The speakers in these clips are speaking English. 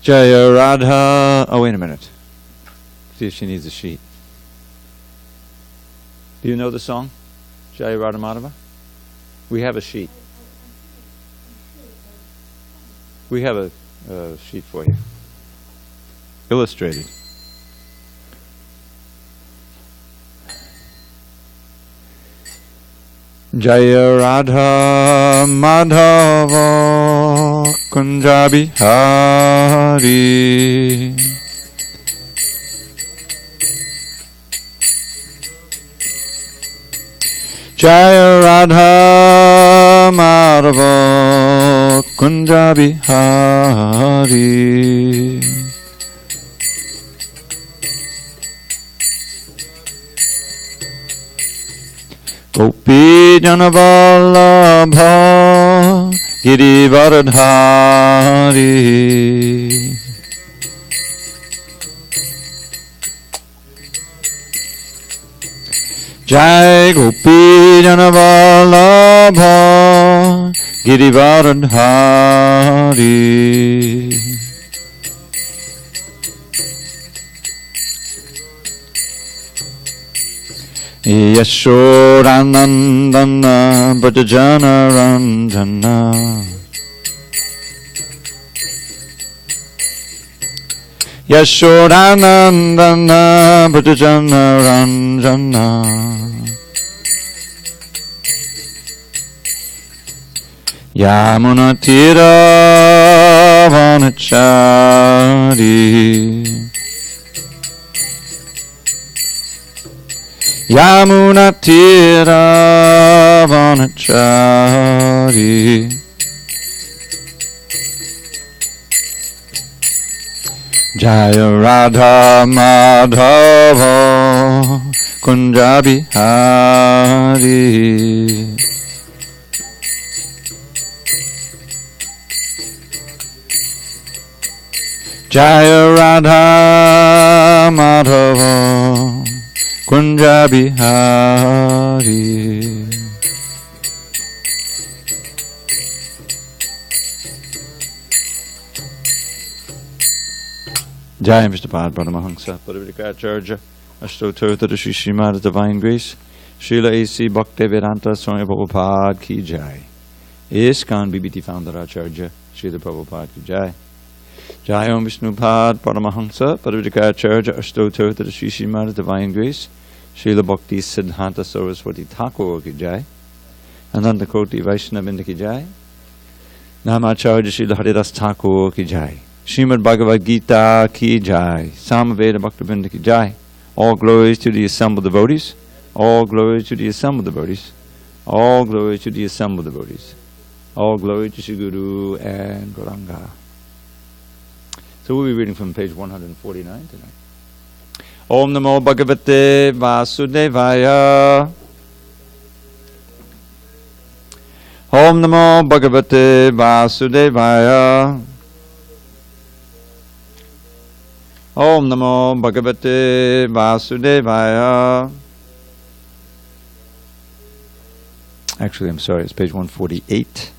Jaya Radha. Oh, wait a minute. See if she needs a sheet. Do you know the song? Jaya Radha Madhava? We have a sheet. We have a sheet for you. Illustrated. Jaya Radha Madhava Kunja Bihari Jaya Radha Madhava Kunja Bihari Gopi Janavallabha Girivardhari Jai Gopi Janavallabha Girivardhari Yashodanandana Brajajana Ranjana Yashodanandana Brajajana Ranjana Yamuna Tira Vanachari Yamuna Tira Vanachari Jaya Radha Madhava Kunja Bihari Jaya Radha Madhava Kunja Bihari Jai Vishnupada Paramahansa Parivadikacharya Ashtotirtha Shri Srimad Divine Grace Srila A.C. Bhaktivedanta Swami Prabhupada Ki Jai ISKCON BBT Founder Acharya Srila Prabhupada Ki Jai Jai Om Vishnupad Paramahansa Parivadikacharya Ashtotirtha Shri Srimad Divine Grace Srila Bhakti Siddhanta Saraswati Thakur Ki Jai Ananda Koti Vaishnavinda Ki Jai Namacharya Srila Haridas Thakur Ki Jai Srimad Bhagavad Gita Ki Jai Samaveda Bhaktivinoda Ki Jai. All glories to the assembled devotees. All glories to the assembled devotees. All glories to the assembled devotees. All glory to Shri Guru and Gauranga. So we'll be reading from page 149 tonight. Om Namo Bhagavate Vasudevaya. Om Namo Bhagavate Vasudevaya. Om Namo Bhagavate Vasudevaya. Actually, I'm sorry, it's page 148.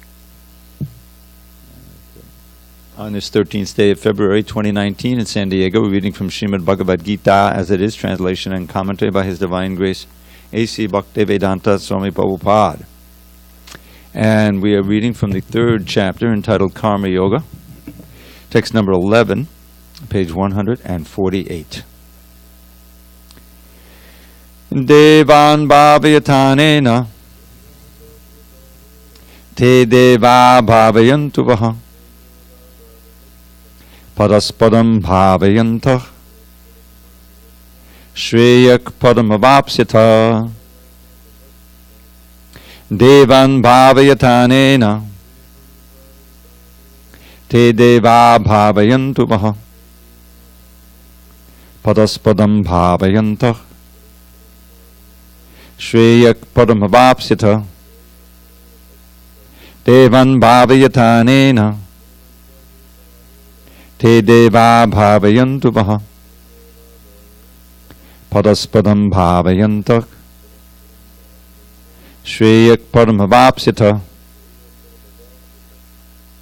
On this 13th day of February 2019 in SanDiego, we're reading from Srimad Bhagavad Gita as it is, translation and commentary by His Divine Grace, A.C. Bhaktivedanta Swami Prabhupada. And we are reading from the third chapter entitled Karma Yoga, text number 11, page 148. Devan bhavayatanena te deva bhavayantu vaha parasparam bhavayantah shreyak paramavapsita. Devan bhavayatanena te deva bhavayantu vaha paraspadam bhavayantah shreyak paramavapsita. Devan bhavayatanena te deva bhavayantu vaha paraspadam bhavayantah shreyak paramavapsita.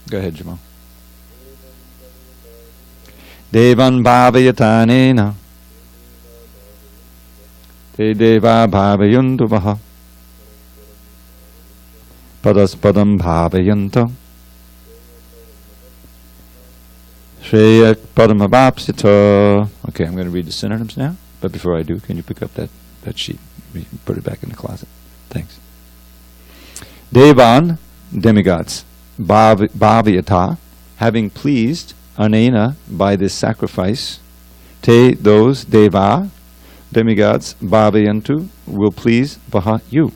Go ahead, Jamal. Devan bhavayatanena te deva bhavayantu vaha padaspadam bhavayanta shreyak padamabhapsita. Okay, I'm going to read the synonyms now, but before I do, can you pick up that sheet? Put it back in the closet. Thanks. Devan, demigods. Bhavayata, having pleased, anena, by this sacrifice. Te, those, deva, demigods, bhavayantu, will please, vaha, you.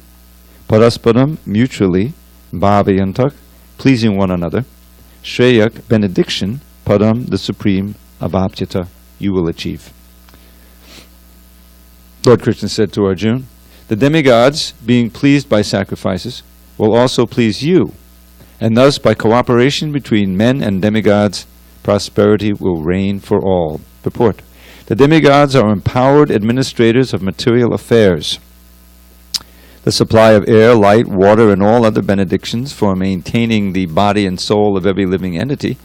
Parasparam, mutually, bhavayantak, pleasing one another. Shreyak, benediction, padam, the supreme, abhapyata, you will achieve. Lord Krishna said to Arjuna, the demigods, being pleased by sacrifices, will also please you, and thus by cooperation between men and demigods, prosperity will reign for all. Purport. The demigods are empowered administrators of material affairs. The supply of air, light, water, and all other benedictions for maintaining the body and soul of every living entity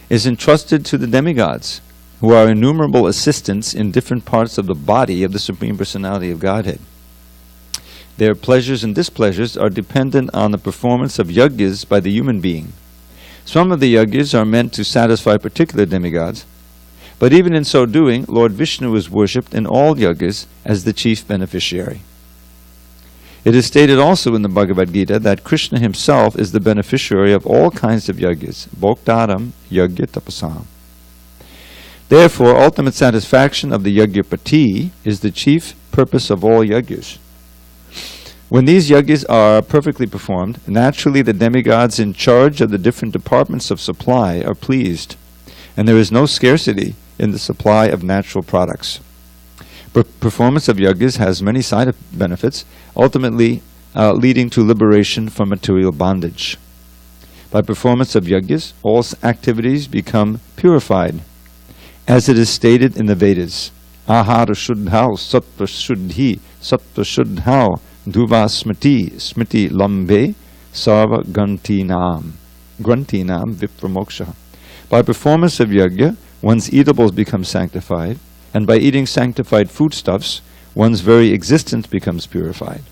is entrusted to the demigods, who are innumerable assistants in different parts of the body of the Supreme Personality of Godhead. Their pleasures and displeasures are dependent on the performance of yajnas by the human being. Some of the yajnas are meant to satisfy particular demigods, but even in so doing, Lord Vishnu is worshipped in all yajnas as the chief beneficiary. It is stated also in the Bhagavad Gita that Krishna himself is the beneficiary of all kinds of yajnas, bhoktaram yajna tapasam. Therefore, ultimate satisfaction of the yajnapati is the chief purpose of all yajnas. When these yajnas are perfectly performed, naturally the demigods in charge of the different departments of supply are pleased, and there is no scarcity in the supply of natural products. Performance of yajnas has many side benefits, ultimately leading to liberation from material bondage. By performance of yajnas, all activities become purified, as it is stated in the Vedas. Ahara shuddhau, sattva shuddhi, sattva shuddhau, duva smriti, smriti lambe, sarva grantinam vipramoksha. By performance of yajna, one's eatables become sanctified, and by eating sanctified foodstuffs, one's very existence becomes purified.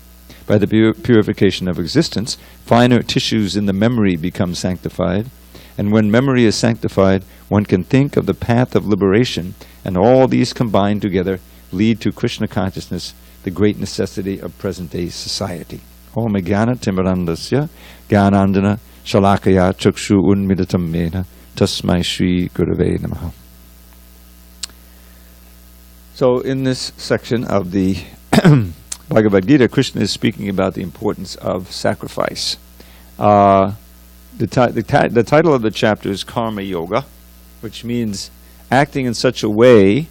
By the purification of existence, finer tissues in the memory become sanctified, and when memory is sanctified, one can think of the path of liberation, and all these combined together lead to Krishna consciousness, the great necessity of present-day society. Om Jnana Timirandasya Jnanandana Shalakaya Chakshu Unmidatam Mena Tasmai Shri Gurave Namaha. So in this section of the Bhagavad Gita, Krishna is speaking about the importance of sacrifice. The title of the chapter is Karma Yoga, which means acting in such a way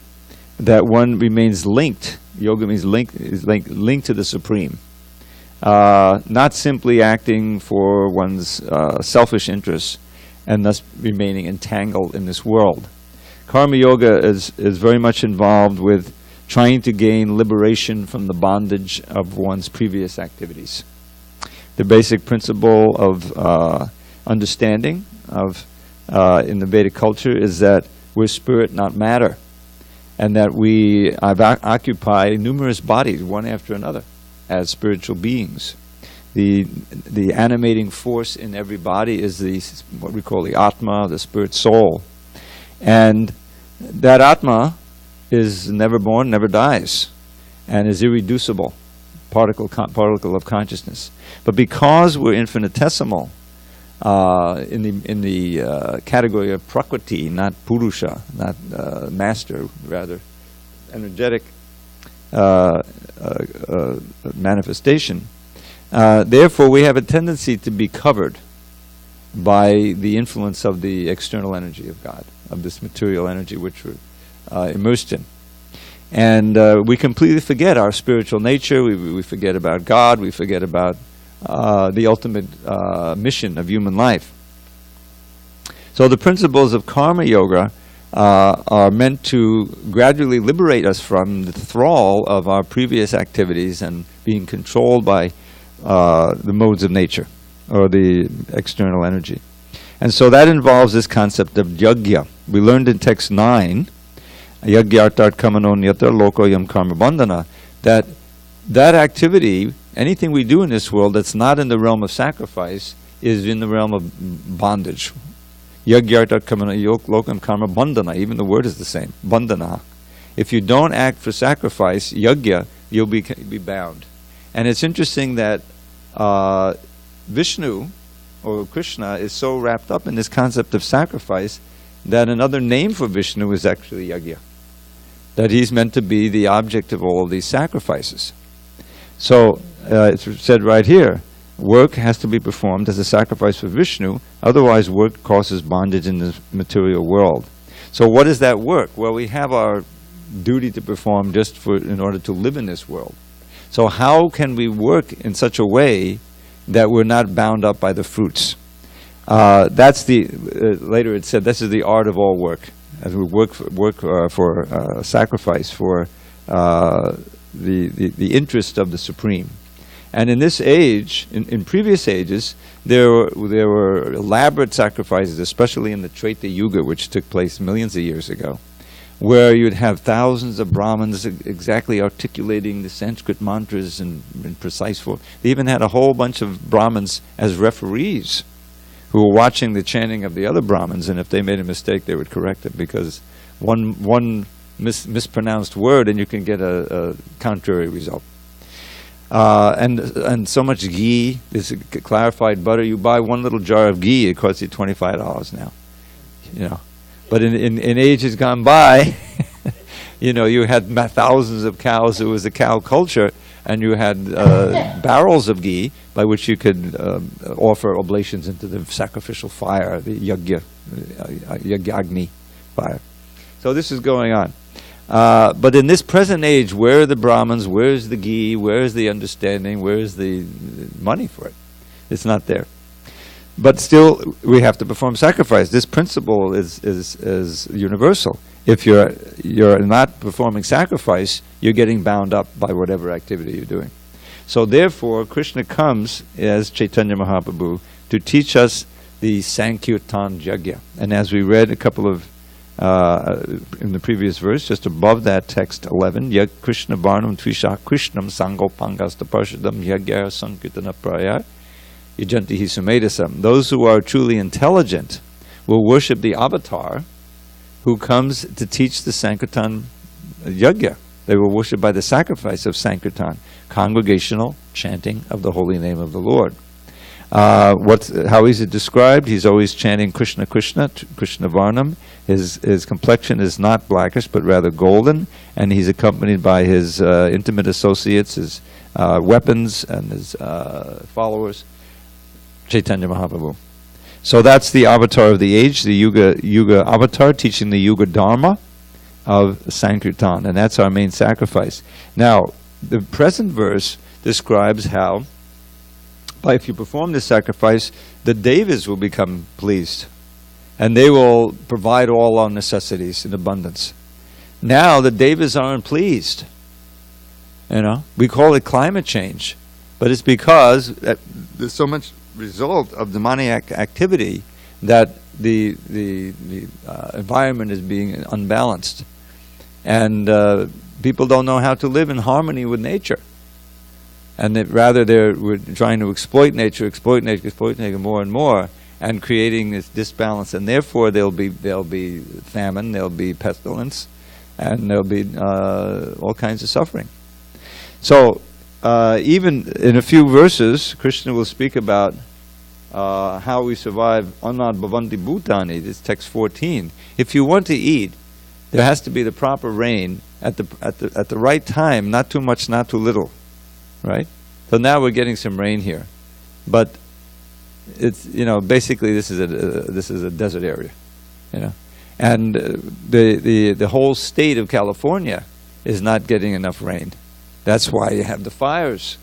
that one remains linked. Yoga means linked to the Supreme. Not simply acting for one's selfish interests and thus remaining entangled in this world. Karma Yoga is very much involved with trying to gain liberation from the bondage of one's previous activities. The basic principle of understanding of in the Vedic culture is that we're spirit, not matter, and that we occupy numerous bodies, one after another, as spiritual beings. The animating force in every body is what we call the Atma, the spirit soul. And that Atma is never born, never dies, and is irreducible, particle of consciousness. But because we're infinitesimal, in the category of Prakriti, not Purusha, not master, rather energetic manifestation, therefore we have a tendency to be covered by the influence of the external energy of God, of this material energy which we're immersed in. And we completely forget our spiritual nature, we forget about God, we forget about the ultimate mission of human life. So the principles of Karma Yoga are meant to gradually liberate us from the thrall of our previous activities and being controlled by the modes of nature, or the external energy. And so that involves this concept of yajna. we learned in text 9, Yagyartat Kamanonyata Lokoyam Karma Bandhana, that activity, anything we do in this world that's not in the realm of sacrifice, is in the realm of bondage. Yagyartat Kamanonyata Karma Bandhana, even the word is the same, bandhana. If you don't act for sacrifice, yagya, you'll be bound. And it's interesting that Vishnu, or Krishna, is so wrapped up in this concept of sacrifice that another name for Vishnu is actually yagya. That he's meant to be the object of all of these sacrifices. So, it's said right here, work has to be performed as a sacrifice for Vishnu, otherwise work causes bondage in the material world. So what is that work? Well, we have our duty to perform just in order to live in this world. So how can we work in such a way that we're not bound up by the fruits? That's later it said, this is the art of all work. As we work for sacrifice, for the interest of the Supreme. And in this age, in previous ages, there were elaborate sacrifices, especially in the Treta Yuga, which took place millions of years ago, where you'd have thousands of Brahmins exactly articulating the Sanskrit mantras in precise form. They even had a whole bunch of Brahmins as referees who were watching the chanting of the other Brahmins, and if they made a mistake, they would correct it, because one mispronounced word and you can get a contrary result. And so much ghee, this clarified butter, you buy one little jar of ghee, it costs you $25 now, you know. But in ages gone by, you know, you had thousands of cows. It was a cow culture, and you had barrels of ghee by which you could offer oblations into the sacrificial fire, the yajna fire. So this is going on. But in this present age, where are the Brahmins? Where is the ghee? Where is the understanding? Where is the money for it? It's not there. But still, we have to perform sacrifice. This principle is universal. If you're not performing sacrifice, you're getting bound up by whatever activity you're doing. So therefore, Krishna comes as Chaitanya Mahaprabhu to teach us the Sankirtan Yajna. And as we read a couple of in the previous verse, just above that, text 11, Yag Krishna Varnam Tvisha Krishnam Sangopangasta Parshadam Yagya Sankirtana Praya Yajanti Hisumedasam. Those who are truly intelligent will worship the avatar who comes to teach the Sankirtan Yajna. They will worship by the sacrifice of Sankirtan, congregational chanting of the holy name of the Lord. How is it described? He's always chanting Krishna Krishna, Krishna Varnam. His complexion is not blackish, but rather golden, and he's accompanied by his intimate associates, his weapons, and his followers, Chaitanya Mahaprabhu. So that's the avatar of the age, the Yuga avatar, teaching the Yuga Dharma of Sankirtan, and that's our main sacrifice. Now, the present verse describes how, if you perform this sacrifice, the Devas will become pleased, and they will provide all our necessities in abundance. Now the Devas aren't pleased. You know, we call it climate change, but it's because there's so much result of demoniac activity that the environment is being unbalanced, and people don't know how to live in harmony with nature. And that rather we're trying to exploit nature more and more, and creating this disbalance. And therefore there'll be famine, there'll be pestilence, and there'll be all kinds of suffering. So even in a few verses, Krishna will speak about how we survive. Annad bhavanti bhutani. This is text 14. If you want to eat, there has to be the proper rain at the right time. Not too much, not too little. Right? So now we're getting some rain here, but it's, you know, basically this is a desert area, you know, and the whole state of California is not getting enough rain. That's why you have the fires,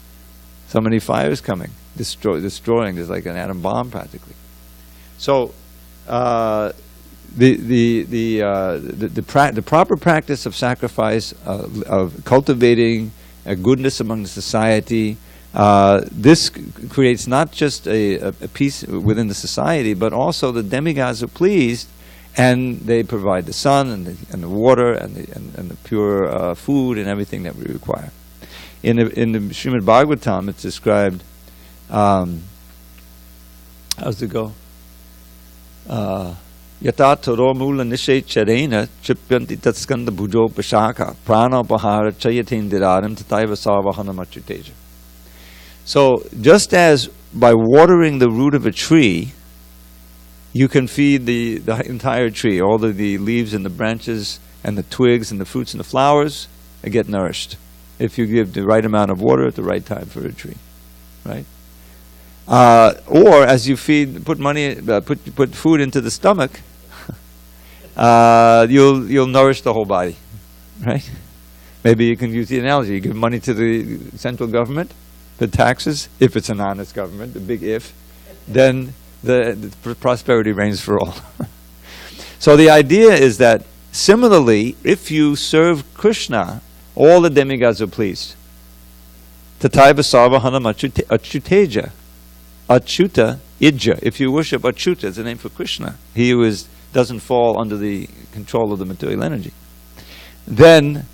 so many fires coming, destroying. There's like an atom bomb practically. So the proper practice of sacrifice, of cultivating a goodness among the society, this creates not just a peace within the society, but also the demigods are pleased, And they provide the sun and the water and the pure food and everything that we require. In the Srimad Bhagavatam, it's described. How's it go? Yata taro mula nishe charena chipyanti tatskanda bhujo pashaka prana pahara chayatindiraram tataiva sarvahana machuteja. So, just as by watering the root of a tree, you can feed the entire tree, all of the leaves and the branches and the twigs and the fruits and the flowers, they get nourished if you give the right amount of water at the right time for a tree, right? Or as you put food into the stomach, you'll nourish the whole body, right? Maybe you can use the analogy: you give money to the central government, the taxes, if it's an honest government, the big if, then the prosperity reigns for all. So the idea is that similarly, if you serve Krishna, all the demigods are pleased. Tataiva sarvahana achuteja. Achyuta ija. If you worship Achyuta, it's a name for Krishna, he who doesn't fall under the control of the material energy, then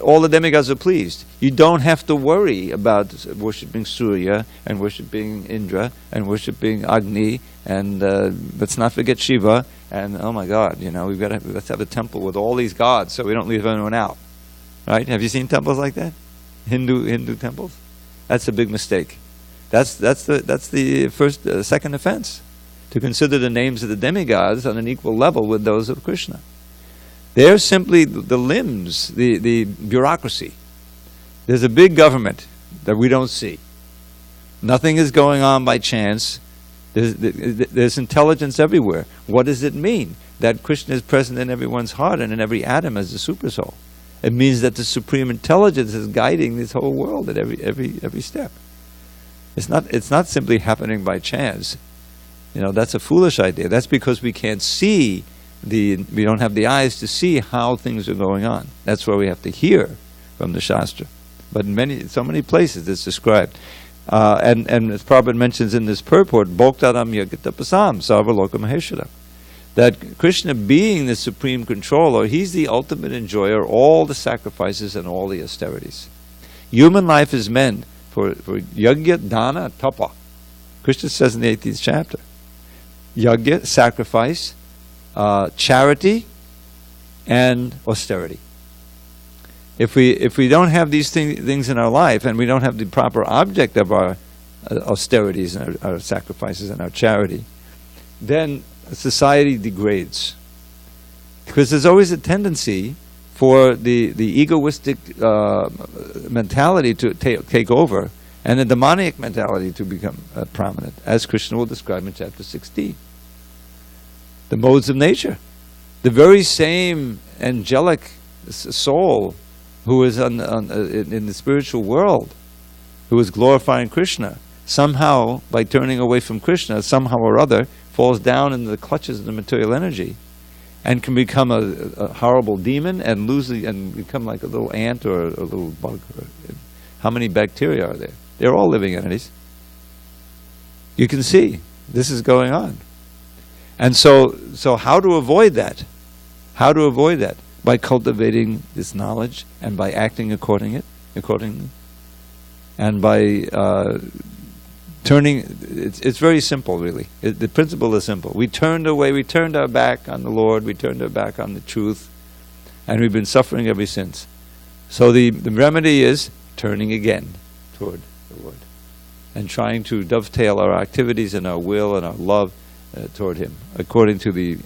all the demigods are pleased. You don't have to worry about worshipping Surya and worshipping Indra and worshipping Agni and let's not forget Shiva and oh my God, let's have a temple with all these gods so we don't leave anyone out. Right? Have you seen temples like that? Hindu temples? That's a big mistake. That's the second offense, to consider the names of the demigods on an equal level with those of Krishna. They're simply the limbs, the bureaucracy. There's a big government that we don't see. Nothing is going on by chance. There's intelligence everywhere. What does it mean? That Krishna is present in everyone's heart and in every atom as the super soul. It means that the supreme intelligence is guiding this whole world at every step. It's not simply happening by chance. That's a foolish idea. That's because we can't see we don't have the eyes to see how things are going on. That's why we have to hear from the Shastra. But in so many places it's described. And as Prabhupada mentions in this purport, Bhoktaram Yagita Pasam Sarvaloka Maheshwara, that Krishna being the supreme controller, he's the ultimate enjoyer of all the sacrifices and all the austerities. Human life is meant for yajna, dana, tapa. Krishna says in the 18th chapter, yajna, sacrifice, charity, and austerity. If we don't have these things in our life, and we don't have the proper object of our austerities and our sacrifices and our charity, then society degrades. Because there's always a tendency for the egoistic mentality to take over, and the demoniac mentality to become prominent, as Krishna will describe in chapter 16. The modes of nature. The very same angelic soul who is in the spiritual world, who is glorifying Krishna, somehow, by turning away from Krishna, somehow or other, falls down into the clutches of the material energy and can become a horrible demon and become like a little ant or a little bug. How many bacteria are there? They're all living entities. You can see this is going on. And so how to avoid that? How to avoid that? By cultivating this knowledge and by acting accordingly. And by turning, it's very simple really. The principle is simple. We turned our back on the Lord, we turned our back on the truth, and we've been suffering ever since. So the remedy is turning again toward the Lord and trying to dovetail our activities and our will and our love toward Him, according to the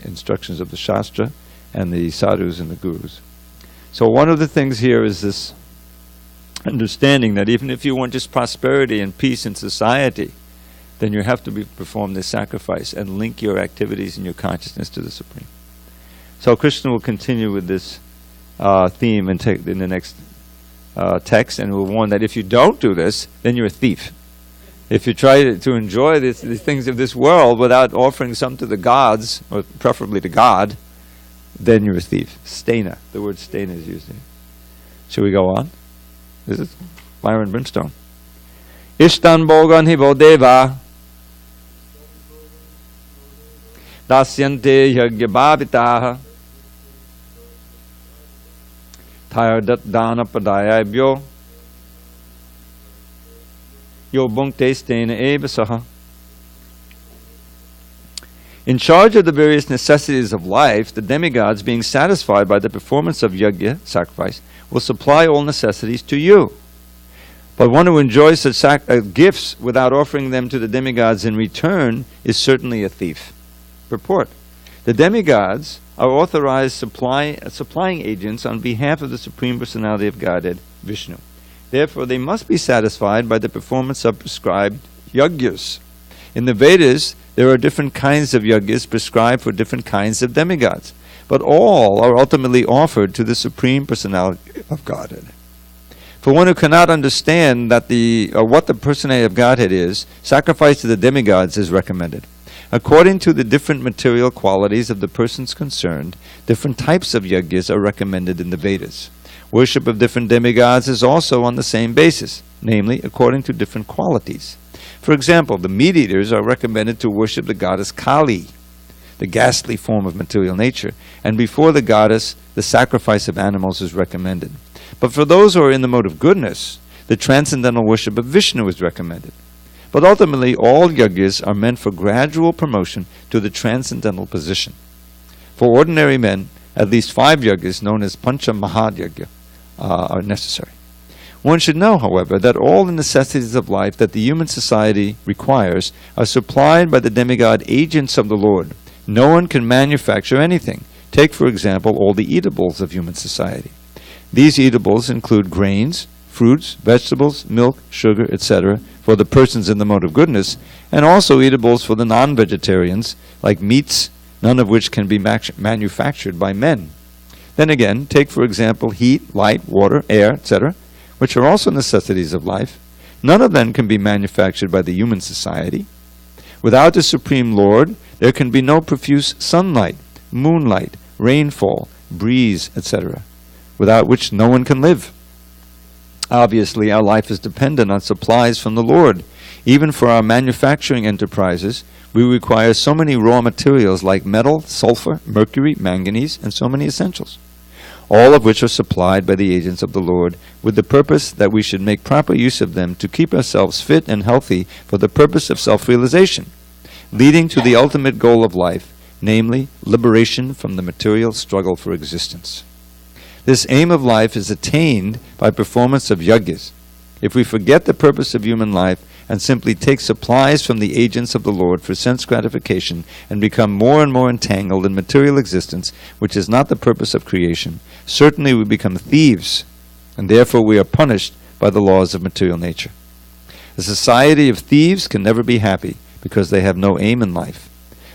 instructions of the Shastra and the sadhus and the gurus. So one of the things here is this understanding that even if you want just prosperity and peace in society, then you have to perform this sacrifice and link your activities and your consciousness to the Supreme. So Krishna will continue with this theme in the next text, and will warn that if you don't do this, then you're a thief. If you try to enjoy the things of this world without offering some to the gods, or preferably to God, then you're a thief. Stena. The word stena is used here. Shall we go on? This is Byron Brimstone. Ishtan Bogan Hibo Deva dasyante yagyabhavitaha tayardat dana padayabhyo yo bhunkte stena evasaha. In charge of the various necessities of life, the demigods, being satisfied by the performance of yajna, sacrifice, will supply all necessities to you. But one who enjoys such gifts without offering them to the demigods in return is certainly a thief. Purport: the demigods are authorized supplying agents on behalf of the Supreme Personality of Godhead, Vishnu. Therefore, they must be satisfied by the performance of prescribed yajnas. In the Vedas, there are different kinds of yajnas prescribed for different kinds of demigods, but all are ultimately offered to the Supreme Personality of Godhead. For one who cannot understand that what the Personality of Godhead is, sacrifice to the demigods is recommended. According to the different material qualities of the persons concerned, different types of yajnas are recommended in the Vedas. Worship of different demigods is also on the same basis, namely according to different qualities. For example, the meat-eaters are recommended to worship the goddess Kali, the ghastly form of material nature, and before the goddess, the sacrifice of animals is recommended. But for those who are in the mode of goodness, the transcendental worship of Vishnu is recommended. But ultimately, all yajnas are meant for gradual promotion to the transcendental position. For ordinary men, at least 5 yajnas, known as Pancha Mahayajna, are necessary. One should know, however, that all the necessities of life that the human society requires are supplied by the demigod agents of the Lord. No one can manufacture anything. Take, for example, all the eatables of human society. These eatables include grains, fruits, vegetables, milk, sugar, etc., for the persons in the mode of goodness, and also eatables for the non-vegetarians, like meats, none of which can be manufactured by men. Then again, take, for example, heat, light, water, air, etc., which are also necessities of life. None of them can be manufactured by the human society. Without the Supreme Lord, there can be no profuse sunlight, moonlight, rainfall, breeze, etc., without which no one can live. Obviously, our life is dependent on supplies from the Lord. Even for our manufacturing enterprises, we require so many raw materials like metal, sulfur, mercury, manganese, and so many essentials, all of which are supplied by the agents of the Lord, with the purpose that we should make proper use of them to keep ourselves fit and healthy for the purpose of self-realization, leading to the ultimate goal of life, namely, liberation from the material struggle for existence. This aim of life is attained by performance of yajnas. If we forget the purpose of human life and simply take supplies from the agents of the Lord for sense gratification and become more and more entangled in material existence, which is not the purpose of creation, certainly we become thieves, and therefore we are punished by the laws of material nature. A society of thieves can never be happy because they have no aim in life.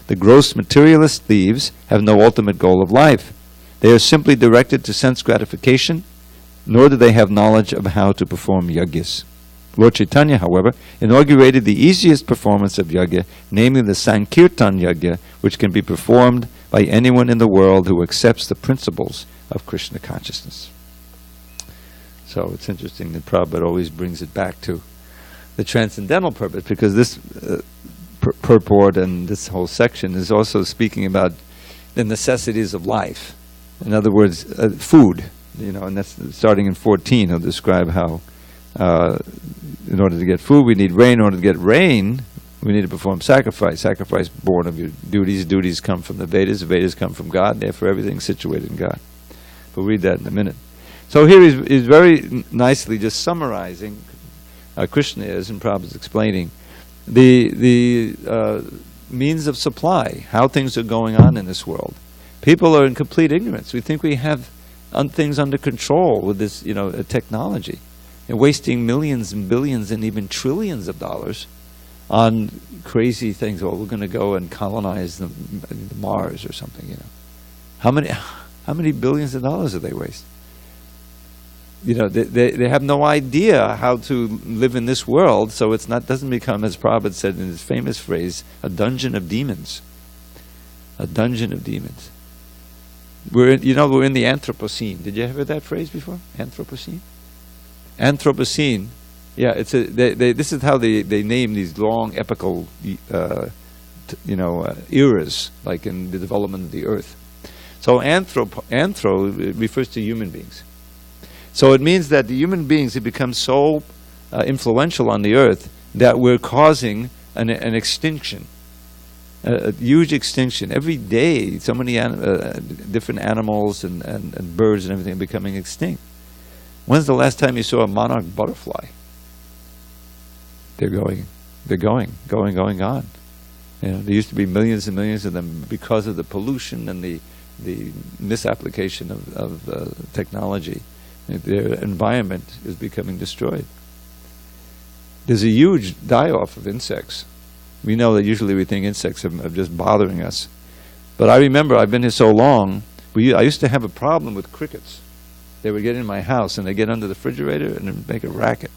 The gross materialist thieves have no ultimate goal of life. They are simply directed to sense gratification, nor do they have knowledge of how to perform yajnas. Lord Chaitanya, however, inaugurated the easiest performance of yajna, namely the Sankirtan yajna, which can be performed by anyone in the world who accepts the principles of Krishna consciousness. So it's interesting that Prabhupada always brings it back to the transcendental purpose, because this purport and this whole section is also speaking about the necessities of life. In other words, food. And that's starting in 14. He'll describe how in order to get food, we need rain. In order to get rain, we need to perform sacrifice. Sacrifice born of your duties. Duties come from the Vedas. The Vedas come from God. Therefore, everything's situated in God. We'll read that in a minute. So here he's very nicely just summarizing Krishna is, and Prabhupada's explaining the means of supply, how things are going on in this world. People are in complete ignorance. We think we have things under control with this, technology, and wasting millions and billions and even trillions of dollars on crazy things. Well, we're going to go and colonize the Mars or something. How many billions of dollars do they waste? They have no idea how to live in this world, so it's doesn't become, as Prabhupada said in his famous phrase, a dungeon of demons. A dungeon of demons. We're in the Anthropocene. Did you ever hear that phrase before? Anthropocene? Anthropocene. Yeah, this is how they name these long epical eras, like in the development of the earth. So anthro refers to human beings. So it means that the human beings have become so influential on the earth that we're causing an extinction, a huge extinction. Every day, so many different animals and birds and everything are becoming extinct. When's the last time you saw a monarch butterfly? They're going on. There used to be millions and millions of them because of the pollution and the misapplication of technology. Their environment is becoming destroyed. There's a huge die-off of insects. We know that usually we think insects are just bothering us. But I remember, I've been here so long, I used to have a problem with crickets. They would get in my house and they get under the refrigerator and make a racket.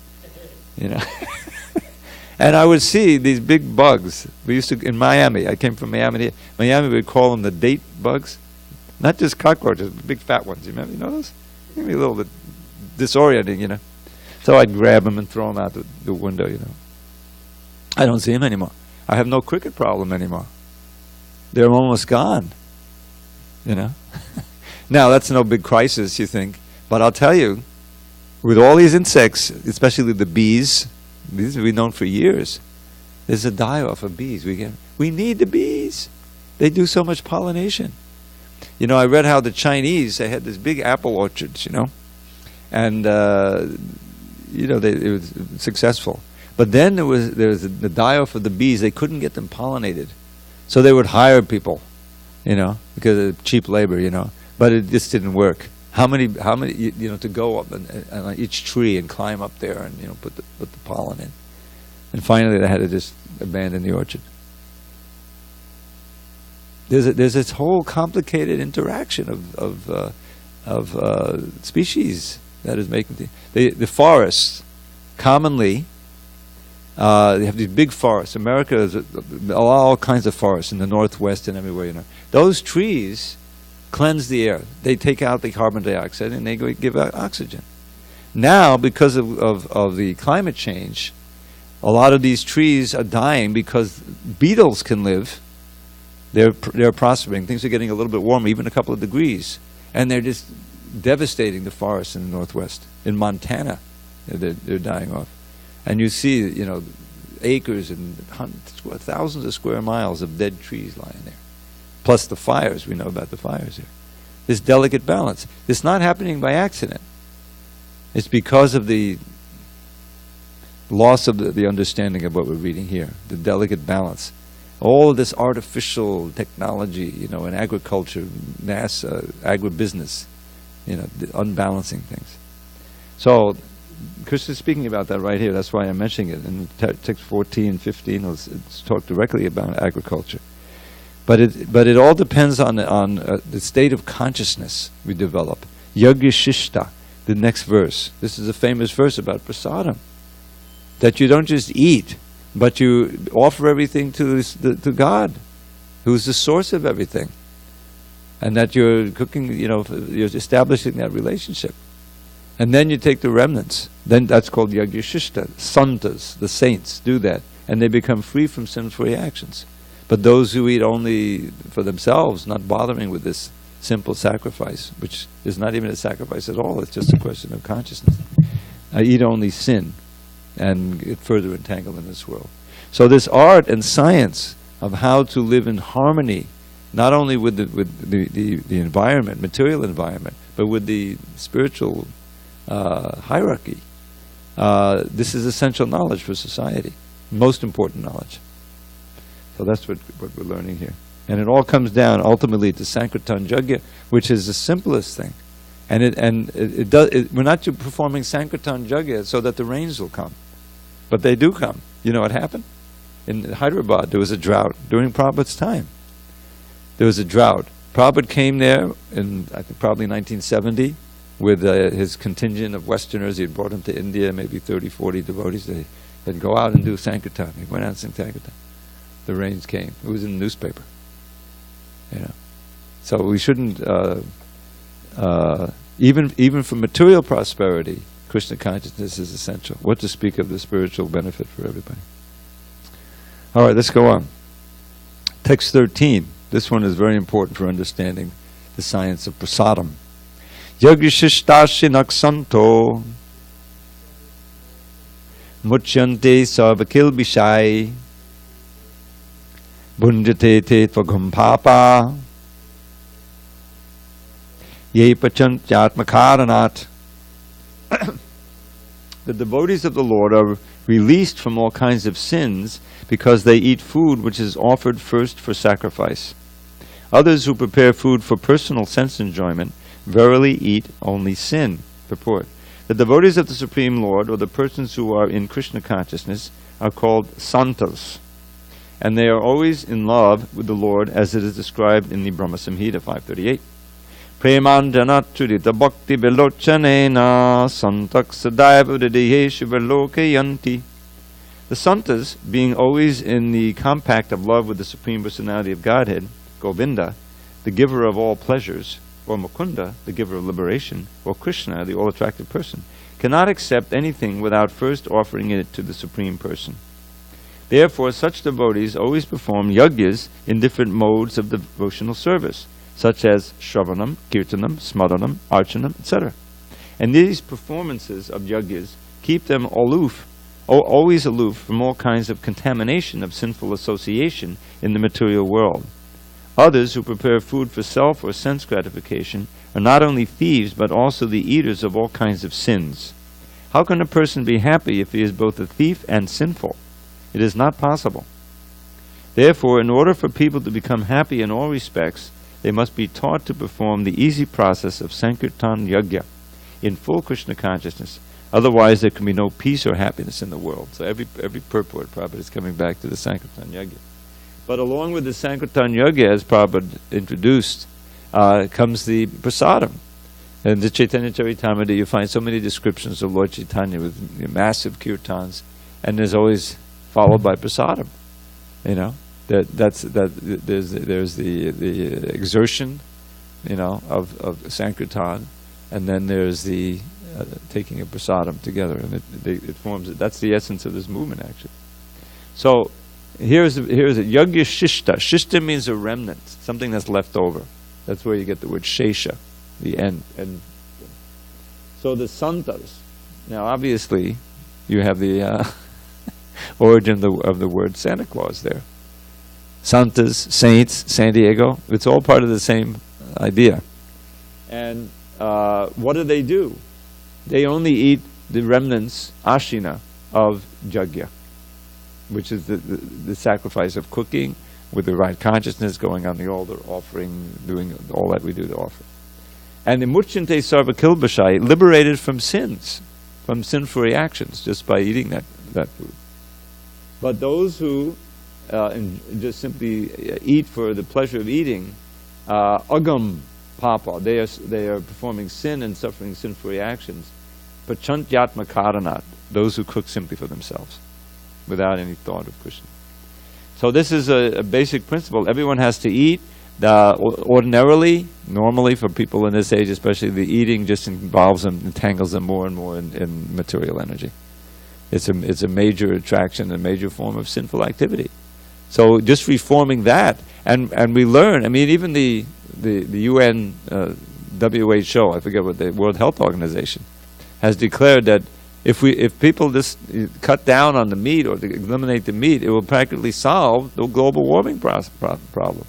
And I would see these big bugs. We used to, in Miami, I came from Miami. Miami, we'd call them the date bugs. Not just cockroaches, big fat ones. You know those? Maybe a little bit disorienting, So I'd grab them and throw them out the window, I don't see them anymore. I have no cricket problem anymore. They're almost gone, Now, that's no big crisis, you think. But I'll tell you, with all these insects, especially the bees, these have been known for years. There's a die-off of bees. We need the bees. They do so much pollination. I read how the Chinese, they had these big apple orchards, and it was successful. But then there was the die-off of the bees. They couldn't get them pollinated, so they would hire people, because of cheap labor, But it just didn't work. How many, to go up on each tree and climb up there and put the pollen in, and finally they had to just abandon the orchard. There's this whole complicated interaction of species that is making the forests. Commonly, they have these big forests. America has all kinds of forests in the Northwest and everywhere. Those trees cleanse the air. They take out the carbon dioxide and they give out oxygen. Now, because of the climate change, a lot of these trees are dying because beetles can live. They're prospering. Things are getting a little bit warmer, even a couple of degrees, and they're just devastating the forests in the Northwest. In Montana, they're dying off, and you see, acres and thousands of square miles of dead trees lying there. Plus the fires. We know about the fires here. This delicate balance. It's not happening by accident. It's because of the loss of the understanding of what we're reading here. The delicate balance. All of this artificial technology, in agriculture, mass agribusiness, unbalancing things. So, Krishna's speaking about that right here. That's why I'm mentioning it. In text 14, 15, it's talk directly about agriculture. But it all depends on the state of consciousness we develop. Yagyashishta, the next verse. This is a famous verse about prasadam. That you don't just eat, but you offer everything to God, who's the source of everything. And that you're cooking, you're establishing that relationship. And then you take the remnants. Then that's called Yagyashishta. Santas, the saints, do that. And they become free from sinful reactions. But those who eat only for themselves, not bothering with this simple sacrifice, which is not even a sacrifice at all, it's just a question of consciousness, eat only sin and get further entangled in this world. So this art and science of how to live in harmony, not only with the environment, material environment, but with the spiritual hierarchy, this is essential knowledge for society, most important knowledge. So that's what we're learning here. And it all comes down ultimately to Sankirtan Yajna, which is the simplest thing. And we're not performing Sankirtan Yajna so that the rains will come. But they do come. You know what happened? In Hyderabad, there was a drought during Prabhupada's time. There was a drought. Prabhupada came there in, I think, probably 1970 with his contingent of Westerners. He had brought them to India, maybe 30, 40 devotees. They'd go out and do Sankirtan. They went out and sing Sankirtan. The rains came. It was in the newspaper. So we shouldn't, even for material prosperity, Krishna consciousness is essential. What to speak of the spiritual benefit for everybody. All right, let's go on. Text 13. This one is very important for understanding the science of prasadam. Yagyashishtashi naksanto muchyante sarvakilbishai bhunjate te tvagam papa ye pachantyatmakaranat. The devotees of the Lord are released from all kinds of sins because they eat food which is offered first for sacrifice. Others who prepare food for personal sense enjoyment verily eat only sin. Purport. The devotees of the Supreme Lord, or the persons who are in Krishna consciousness, are called santas, and they are always in love with the Lord, as it is described in the Brahma Samhita 538. Premanjanachurita bhakti velochanena santak sadaiva hridayeshu velokayanti. The santas, being always in the compact of love with the Supreme Personality of Godhead, Govinda, the giver of all pleasures, or Mukunda, the giver of liberation, or Krishna, the all-attractive person, cannot accept anything without first offering it to the Supreme Person. Therefore, such devotees always perform yagyas in different modes of devotional service, such as Shravanam, Kirtanam, Smaranam, Archanam, etc. And these performances of yagyas keep them always aloof from all kinds of contamination of sinful association in the material world. Others who prepare food for self or sense gratification are not only thieves but also the eaters of all kinds of sins. How can a person be happy if he is both a thief and sinful? It is not possible. Therefore, in order for people to become happy in all respects, they must be taught to perform the easy process of Sankirtan Yagya in full Krishna consciousness. Otherwise, there can be no peace or happiness in the world. So every purport, Prabhupada, is coming back to the Sankirtan Yagya. But along with the Sankirtan Yagya, as Prabhupada introduced, comes the prasadam. In the Chaitanya Charitamrita, you find so many descriptions of Lord Chaitanya with massive kirtans, and there's always followed by prasadam. You know, there's the exertion, you know, of Sankirtan, and then there's the taking of prasadam together, and it forms. That's the essence of this movement, actually. So here's a yagya shishta. Shishta means a remnant, something that's left over. That's where you get the word shesha, the end. And so the santas. Now, obviously, you have the origin of the word Santa Claus there. Santas, saints, SanDiego. It's all part of the same idea. And what do? They only eat the remnants, ashina, of jagya, which is the sacrifice of cooking with the right consciousness, going on the altar, offering, doing all that we do to offer. And the muchyante sarva kilbashai, liberated from sins, from sinful reactions, just by eating that food. But those who just simply eat for the pleasure of eating, agam papa, they are performing sin and suffering sinful reactions. Pachantyatma karanat, those who cook simply for themselves, without any thought of Krishna. So this is a basic principle. Everyone has to eat. Ordinarily, normally for people in this age especially, the eating just involves them, entangles them more and more in material energy. It's a major attraction, a major form of sinful activity. So just reforming that, and we learn, I mean, even the UN WHO, I forget what, the World Health Organization, has declared that if people just cut down on the meat or eliminate the meat, it will practically solve the global warming problem.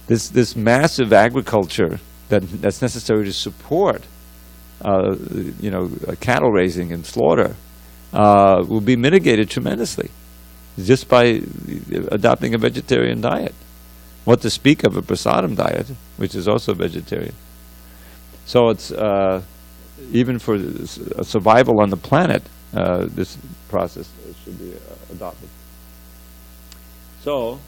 This massive agriculture that's necessary to support, cattle raising and slaughter, will be mitigated tremendously just by adopting a vegetarian diet. What to speak of a prasadam diet, which is also vegetarian. So it's even for survival on the planet, this process should be adopted. So,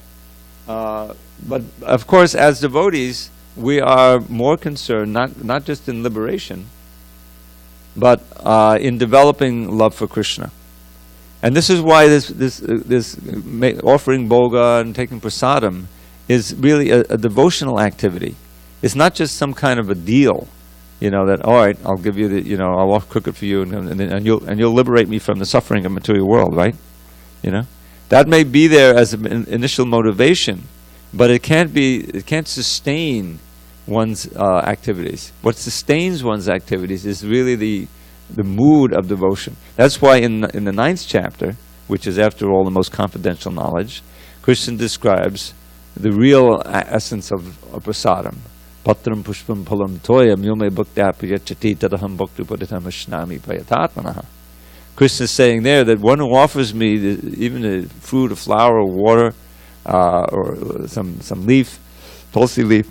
but of course, as devotees, we are more concerned not just in liberation, but in developing love for Krishna. And this is why this offering bhoga and taking prasadam is really a devotional activity. It's not just some kind of a deal, that all right, I'll give you I'll cook it for you, and you'll liberate me from the suffering of material world, right? That may be there as an initial motivation, but it can't sustain one's activities. What sustains one's activities is really the mood of devotion. That's why in the 9th chapter, which is after all the most confidential knowledge, Krishna describes the real essence of prasadam. Patram pushpam phalam toyam yume bhaktya priyachati tadaham bhaktu paditam ashnami prayatatmanaha. Krishna is saying there that one who offers me even the fruit, a flower, or water, or some leaf, tulsi leaf,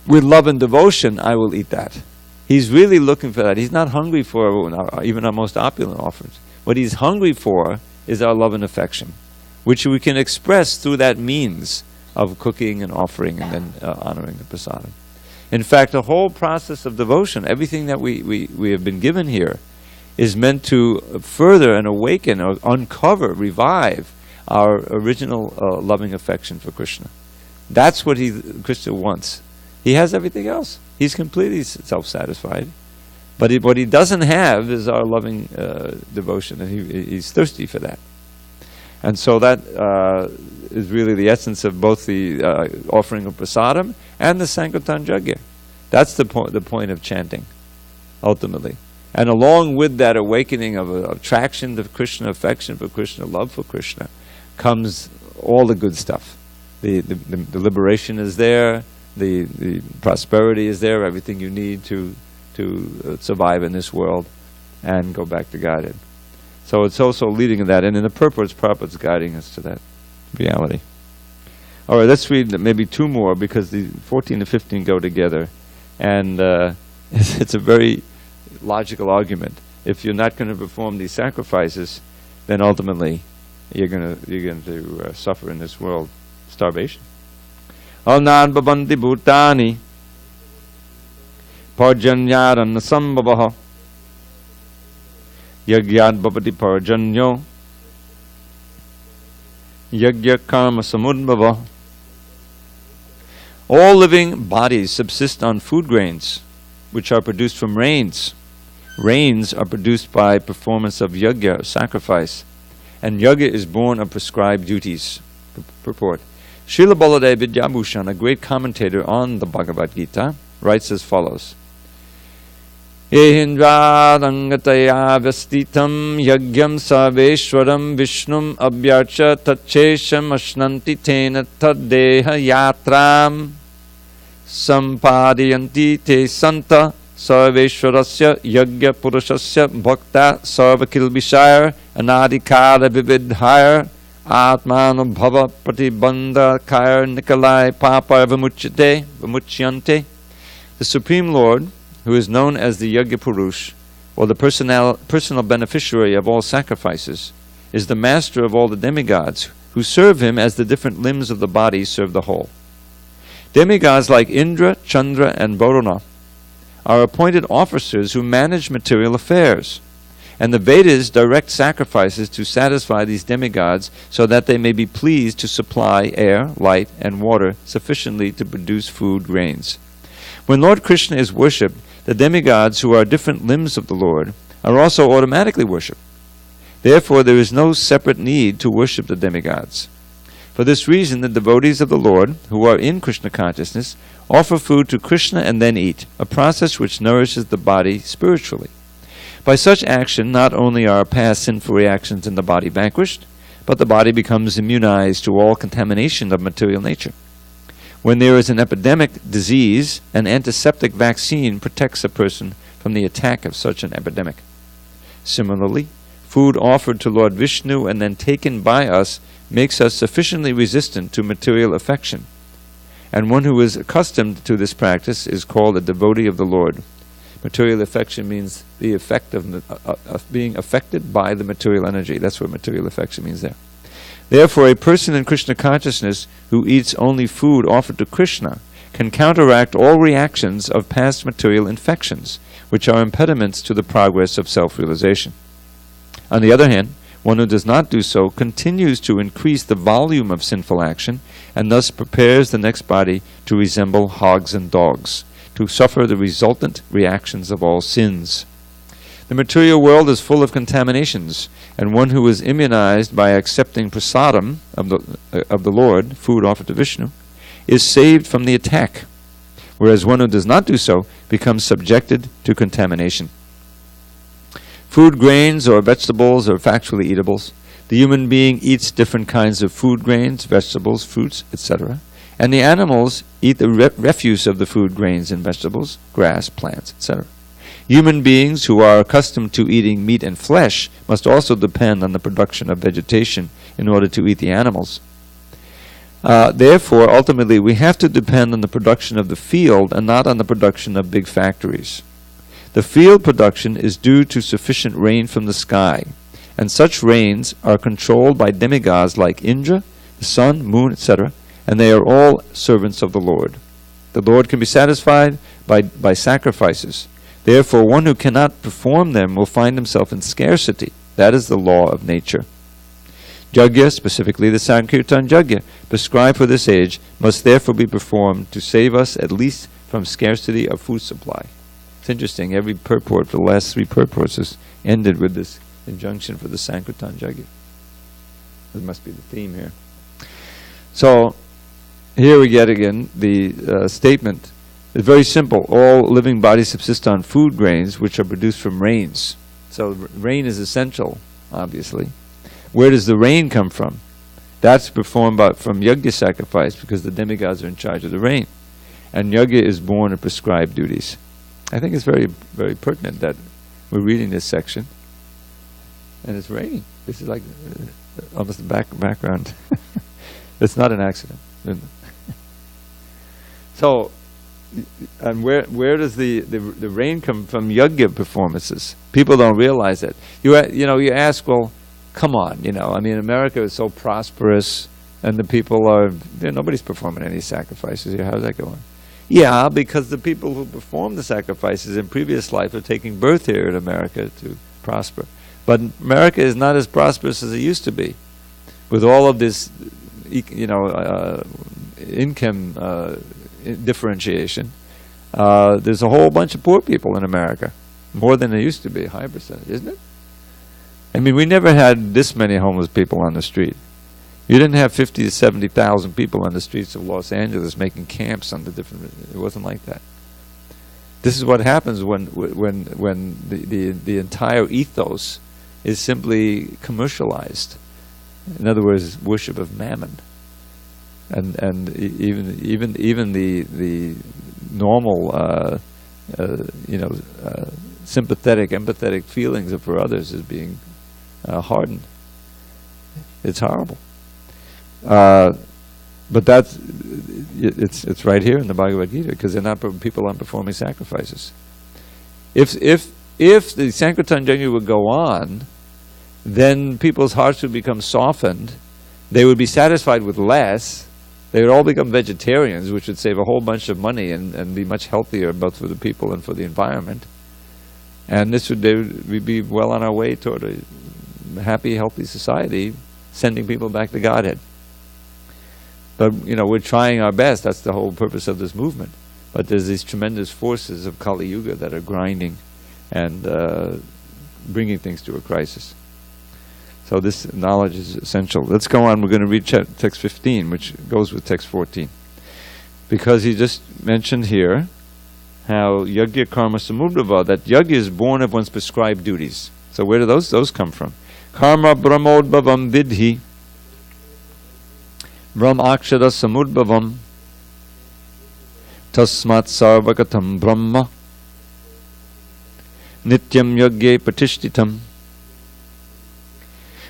with love and devotion, I will eat that. He's really looking for that. He's not hungry for even our most opulent offerings. What he's hungry for is our love and affection, which we can express through that means of cooking and offering and then honoring the prasadam. In fact, the whole process of devotion, everything that we have been given here, is meant to further and awaken or uncover, revive our original loving affection for Krishna. That's what Krishna wants. He has everything else. He's completely self-satisfied. But what he doesn't have is our loving devotion, and he's thirsty for that. And so that is really the essence of both the offering of prasadam and the Sankirtan Yajna. That's the point of chanting, ultimately. And along with that awakening of attraction to Krishna, affection for Krishna, love for Krishna, comes all the good stuff. The liberation is there, the prosperity is there, everything you need to survive in this world and go back to Godhead. So it's also leading to that, and in the purpose, Prabhupada's guiding us to that reality. All right, let's read maybe 2 more, because the 14 and 15 go together, and it's a very logical argument. If you're not going to perform these sacrifices, then ultimately you're going to suffer in this world starvation. Alnan babanti bhutani parjanyaran sambhavaha yagyad bhavati parjanyo yagya karma samudbhava. All living bodies subsist on food grains, which are produced from rains. Rains are produced by performance of yajna, sacrifice, and yajna is born of prescribed duties. Purport. Srila Baladev Vidyabhushan, a great commentator on the Bhagavad Gita, writes as follows: Ehindradangataya vestitam yagyam sarveshwaram vishnum abhyarcha tachesham ashnanti tena taddeha yatram sampadiyanti te santa sarveshwarasya yagya purushasya bhakta sarvakilbishayar anadikara vividhayar atmanubhava pratibandhakayar nikalai papa vimuchyante. The Supreme Lord, who is known as the Yajna Purush, or the personal beneficiary of all sacrifices, is the master of all the demigods, who serve him as the different limbs of the body serve the whole. Demigods like Indra, Chandra, and Varuna are appointed officers who manage material affairs, and the Vedas direct sacrifices to satisfy these demigods so that they may be pleased to supply air, light, and water sufficiently to produce food grains. When Lord Krishna is worshipped, the demigods, who are different limbs of the Lord, are also automatically worshipped. Therefore, there is no separate need to worship the demigods. For this reason, the devotees of the Lord, who are in Krishna consciousness, offer food to Krishna and then eat, a process which nourishes the body spiritually. By such action, not only are past sinful reactions in the body vanquished, but the body becomes immunized to all contamination of material nature. When there is an epidemic disease, an antiseptic vaccine protects a person from the attack of such an epidemic. Similarly, food offered to Lord Vishnu and then taken by us makes us sufficiently resistant to material affection. And one who is accustomed to this practice is called a devotee of the Lord. Material affection means the effect of being affected by the material energy. That's what material affection means there. Therefore, a person in Krishna consciousness who eats only food offered to Krishna can counteract all reactions of past material infections, which are impediments to the progress of self-realization. On the other hand, one who does not do so continues to increase the volume of sinful action and thus prepares the next body to resemble hogs and dogs, to suffer the resultant reactions of all sins. The material world is full of contaminations, and one who is immunized by accepting prasadam of the Lord, food offered to Vishnu, is saved from the attack, whereas one who does not do so becomes subjected to contamination. Food, grains, or vegetables are factually eatables. The human being eats different kinds of food, grains, vegetables, fruits, etc. And the animals eat the refuse of the food, grains, and vegetables, grass, plants, etc. Human beings who are accustomed to eating meat and flesh must also depend on the production of vegetation in order to eat the animals. Therefore, ultimately, we have to depend on the production of the field and not on the production of big factories. The field production is due to sufficient rain from the sky, and such rains are controlled by demigods like Indra, the sun, moon, etc., and they are all servants of the Lord. The Lord can be satisfied by sacrifices. Therefore, one who cannot perform them will find himself in scarcity. That is the law of nature. Yajna, specifically the Sankirtan Yajna, prescribed for this age, must therefore be performed to save us at least from scarcity of food supply. It's interesting, every purport for the last 3 purports has ended with this injunction for the Sankirtan Yajna. That must be the theme here. So, here we get again the statement. It's very simple. All living bodies subsist on food grains which are produced from rains. So rain is essential, obviously. Where does the rain come from? That's performed from yajna sacrifice, because the demigods are in charge of the rain. And yajna is born of prescribed duties. I think it's very, very pertinent that we're reading this section. And it's raining. This is like almost the background. It's not an accident. So, and where does the rain come from? Yajna performances. People don't realize it. You ask, well, come on, I mean, America is so prosperous, and the people are, nobody's performing any sacrifices here. How's that going? Yeah, because the people who perform the sacrifices in previous life are taking birth here in America to prosper. But America is not as prosperous as it used to be, with all of this, income differentiation. There's a whole bunch of poor people in America, more than there used to be, a high percentage, isn't it? I mean, we never had this many homeless people on the street. You didn't have 50 to 70,000 people on the streets of Los Angeles making camps on the different. It wasn't like that. This is what happens when the entire ethos is simply commercialized. In other words, worship of mammon, and even the normal sympathetic, empathetic feelings for others is being hardened. It's horrible. But it's right here in the Bhagavad Gita, because people aren't performing sacrifices. If the Sankirtan Yajna would go on, then people's hearts would become softened. They would be satisfied with less. They would all become vegetarians, which would save a whole bunch of money and be much healthier both for the people and for the environment. And we'd be well on our way toward a happy, healthy society, sending people back to Godhead. But, we're trying our best. That's the whole purpose of this movement. But there's these tremendous forces of Kali Yuga that are grinding and bringing things to a crisis. So this knowledge is essential. Let's go on. We're going to read text 15, which goes with text 14. Because he just mentioned here how yajna karma samudbhava, that yajna is born of one's prescribed duties. So where do those come from? Karma brahmodbhavam vidhi brahm akshara samudbhavam tasmat sarvagatam brahma nityam yajna patishtitam.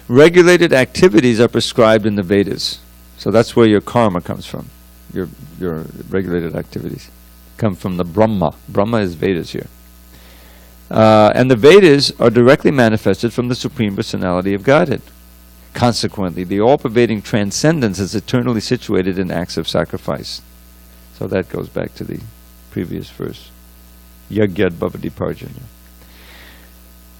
Regulated activities are prescribed in the Vedas. So that's where your karma comes from. Your regulated activities come from the Brahma. Brahma is Vedas here. And the Vedas are directly manifested from the Supreme Personality of Godhead. Consequently, the all-pervading transcendence is eternally situated in acts of sacrifice. So that goes back to the previous verse. Yagyad bhavati parjanya.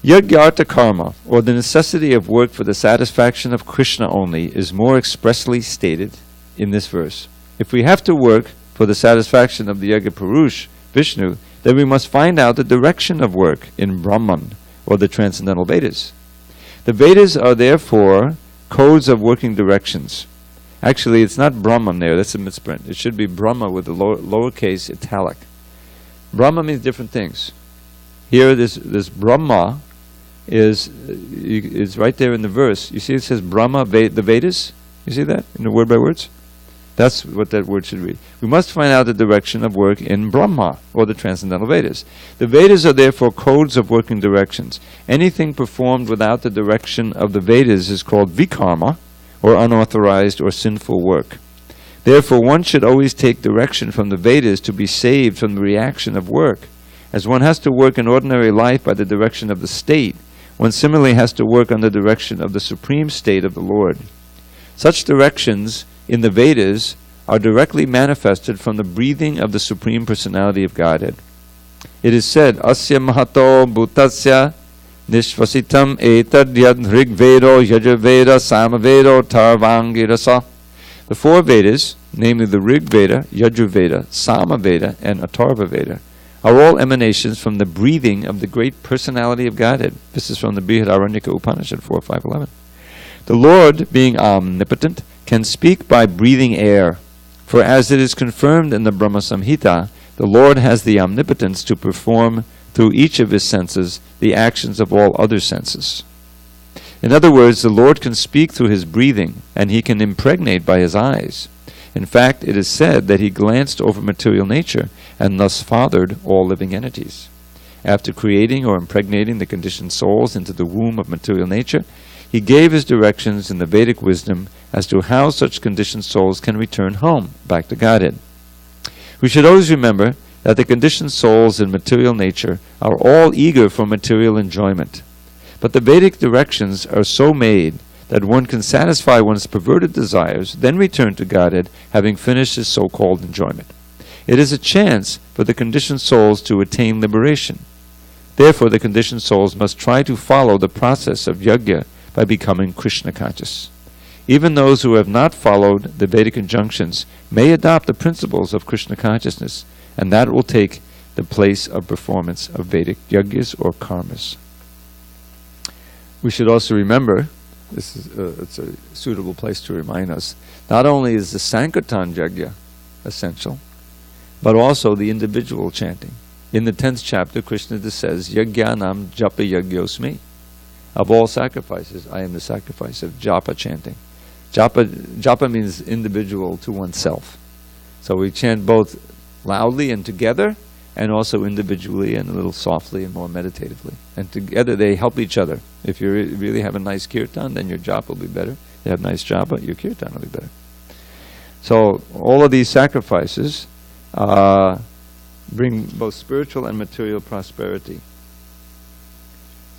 Yagyartha karma, or the necessity of work for the satisfaction of Krishna only, is more expressly stated in this verse. If we have to work for the satisfaction of the Yajna Purush, Vishnu, then we must find out the direction of work in Brahman, or the transcendental Vedas. The Vedas are therefore codes of working directions. Actually, it's not Brahman there, that's a misprint. It should be Brahma with the lowercase italic. Brahma means different things. Here, this Brahma is right there in the verse. You see it says Brahma, the Vedas? You see that in the word by words? That's what that word should read. We must find out the direction of work in Brahma, or the transcendental Vedas. The Vedas are therefore codes of working directions. Anything performed without the direction of the Vedas is called vikarma, or unauthorized or sinful work. Therefore, one should always take direction from the Vedas to be saved from the reaction of work. As one has to work in ordinary life by the direction of the state, one similarly has to work on the direction of the supreme state of the Lord. Such directions in the Vedas are directly manifested from the breathing of the Supreme Personality of Godhead. It is said, Asya Mahato Bhutasya Nishvasitam Etad Yad Rigvedo Yajurveda Samavedo Tarvangirasa. The four Vedas, namely the Rig Veda, Yajurveda, Samaveda, and Atharva Veda, are all emanations from the breathing of the great Personality of Godhead. This is from the Brihadaranyaka Upanishad 4.5.11. The Lord, being omnipotent, can speak by breathing air. For as it is confirmed in the Brahma Samhita, the Lord has the omnipotence to perform through each of his senses the actions of all other senses. In other words, the Lord can speak through his breathing, and he can impregnate by his eyes. In fact, it is said that he glanced over material nature, and thus fathered all living entities. After creating or impregnating the conditioned souls into the womb of material nature, he gave his directions in the Vedic wisdom as to how such conditioned souls can return home, back to Godhead. We should always remember that the conditioned souls in material nature are all eager for material enjoyment. But the Vedic directions are so made that one can satisfy one's perverted desires, then return to Godhead, having finished his so-called enjoyment. It is a chance for the conditioned souls to attain liberation. Therefore, the conditioned souls must try to follow the process of yajna by becoming Krishna conscious. Even those who have not followed the Vedic injunctions may adopt the principles of Krishna consciousness, and that will take the place of performance of Vedic yajnas or karmas. We should also remember, this is it's a suitable place to remind us, not only is the Sankirtan yajna essential, but also the individual chanting. In the 10th chapter, Krishna says, Yajnanam japa yajyosmi. Of all sacrifices, I am the sacrifice of japa chanting. Japa means individual to oneself. So we chant both loudly and together, and also individually and a little softly and more meditatively. And together they help each other. If you really have a nice kirtan, then your japa will be better. If you have nice japa, your kirtan will be better. So all of these sacrifices bring both spiritual and material prosperity.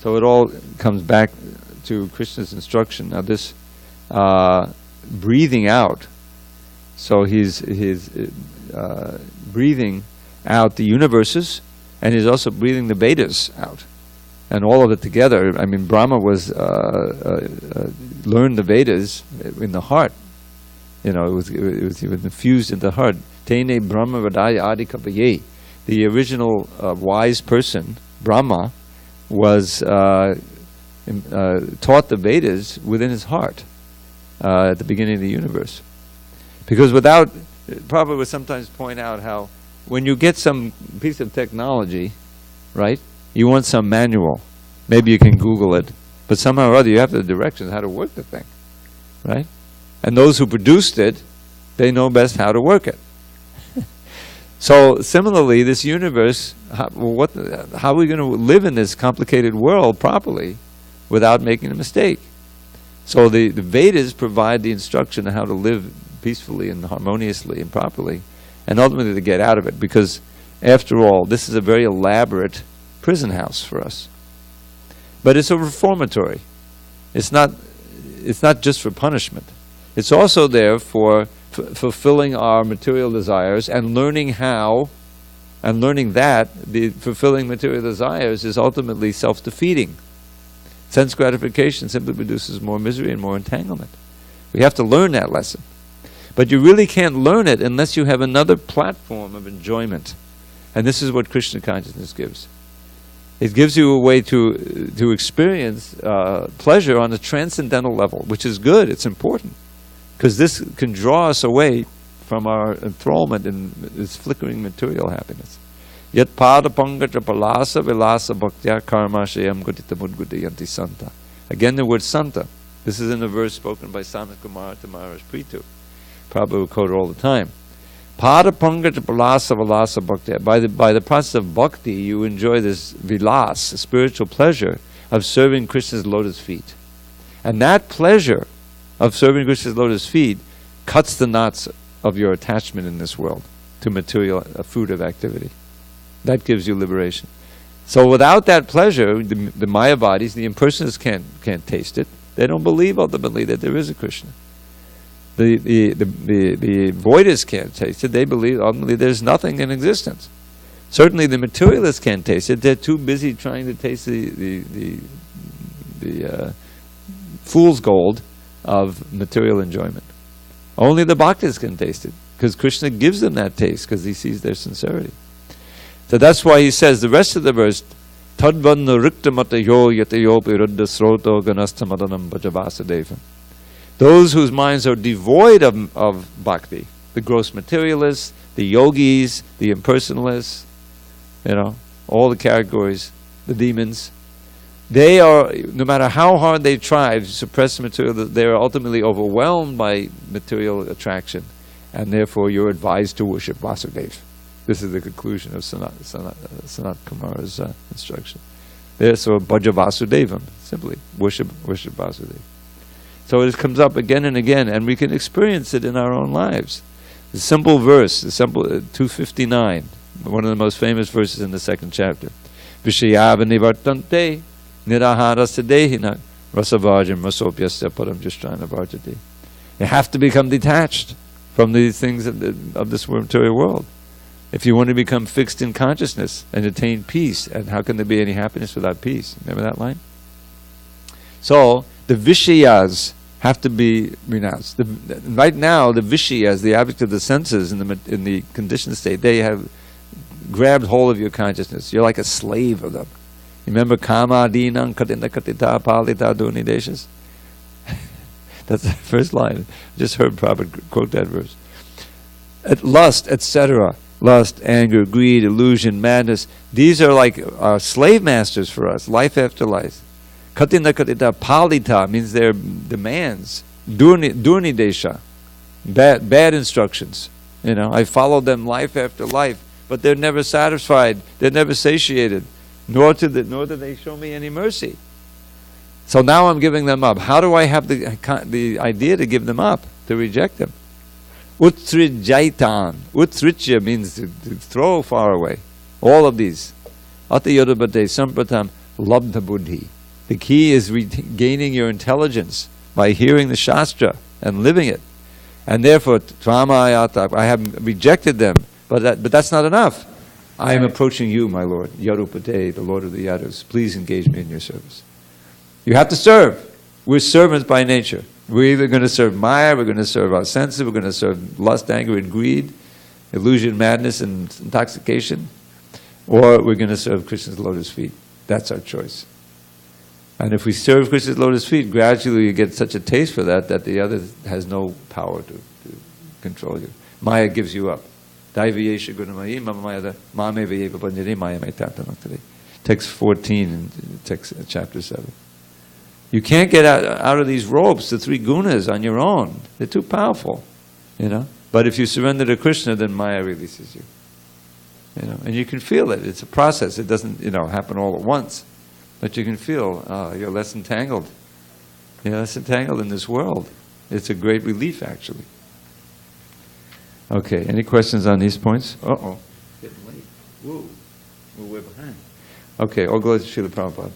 So it all comes back to Krishna's instruction. Now this breathing out, so he's breathing out the universes, and he's also breathing the Vedas out, and all of it together. I mean, Brahma was learned the Vedas in the heart. You know, it was infused in the heart. Tene Brahma Vadaya Adi Kapaye. The original wise person, Brahma, was taught the Vedas within his heart at the beginning of the universe. Because without, Prabhupada would sometimes point out how when you get some piece of technology, right, you want some manual. Maybe you can Google it, but somehow or other you have the directions how to work the thing, right? And those who produced it, they know best how to work it. So similarly, this universe, how are we going to live in this complicated world properly without making a mistake? So the Vedas provide the instruction on how to live peacefully and harmoniously and properly, and ultimately to get out of it, because after all, this is a very elaborate prison house for us. But it's a reformatory. It's not just for punishment. It's also there for fulfilling our material desires and learning how, and learning that the fulfilling material desires is ultimately self-defeating. Sense gratification simply produces more misery and more entanglement. We have to learn that lesson. But you really can't learn it unless you have another platform of enjoyment. And this is what Krishna consciousness gives. It gives you a way to experience pleasure on a transcendental level, which is good, it's important. Because this can draw us away from our enthrallment in this flickering material happiness. Yet pada pangaja palasa vilasa bhaktya karma shayam gudita mudgudayanti santa. Again the word santa. This is in a verse spoken by Sanat Kumara to Maharaj Prithu. Prabhu quote all the time. Pada pangaja palasa vilasa bhaktya. By the process of bhakti, you enjoy this vilas, spiritual pleasure of serving Krishna's lotus feet. And that pleasure of serving Krishna's lotus feet cuts the knots of your attachment in this world to material, fruit of activity. That gives you liberation. So without that pleasure, the Mayavadis, the impersonalists can't taste it. They don't believe ultimately that there is a Krishna. The voidists can't taste it. They believe ultimately there's nothing in existence. Certainly the materialists can't taste it. They're too busy trying to taste the fool's gold of material enjoyment. Only the bhaktas can taste it, because Krishna gives them that taste, because he sees their sincerity. So that's why he says, the rest of the verse, Tadvanna riktamata yo yatayo piruddha sroto ganastamadanam bhajavasudevam. Those whose minds are devoid of bhakti, the gross materialists, the yogis, the impersonalists, all the categories, the demons, they are, no matter how hard they try to suppress the material, they are ultimately overwhelmed by material attraction, and therefore you're advised to worship Vasudeva. This is the conclusion of Sanat Kumar's instruction. So bhaja Vasudevam, simply worship Vasudeva. So it comes up again and again, and we can experience it in our own lives. The simple verse, the simple 259, one of the most famous verses in the second chapter. Vishayava nivartante nirahara sadehina rasavajam rasopyasya param jushtana varjati. You have to become detached from these things of this material world. If you want to become fixed in consciousness and attain peace, and how can there be any happiness without peace? Remember that line? So, the Vishayas have to be renounced. Right now, the Vishayas, the object of the senses in the conditioned state, they have grabbed hold of your consciousness. You're like a slave of them. Remember Kama Dinam Katinda Katita Palita Dunideshas? That's the first line. Just heard Prabhupada quote that verse. Lust, etc. Lust, anger, greed, illusion, madness. These are like slave masters for us, life after life. Katinda Katita Palita means they're demands. Durnidesha, bad instructions. I followed them life after life, but they're never satisfied. They're never satiated. Nor do they show me any mercy. So now I'm giving them up. How do I have the idea to give them up, to reject them? Utrijaitan. Utrijya means to throw far away. All of these. Atayodabate sampratam labdha buddhi. The key is regaining your intelligence by hearing the Shastra and living it. And therefore, Tramayata, I have rejected them, but that's not enough. I am approaching you, my Lord, Yarupate, the Lord of the Yadus. Please engage me in your service. You have to serve. We're servants by nature. We're either going to serve Maya, we're going to serve our senses, we're going to serve lust, anger, and greed, illusion, madness, and intoxication, or we're going to serve Krishna's lotus feet. That's our choice. And if we serve Krishna's lotus feet, gradually you get such a taste for that the other has no power to control you. Maya gives you up. Text 14 in chapter 7. You can't get out of these ropes, the three gunas, on your own. They're too powerful, But if you surrender to Krishna, then Maya releases you. And you can feel it. It's a process. It doesn't, happen all at once. But you can feel, you're less entangled. You're less entangled in this world. It's a great relief, actually. Okay, any questions on these points? Uh-oh. Getting late. Whoa. We're way behind. Okay, all glory to Srila Prabhupada.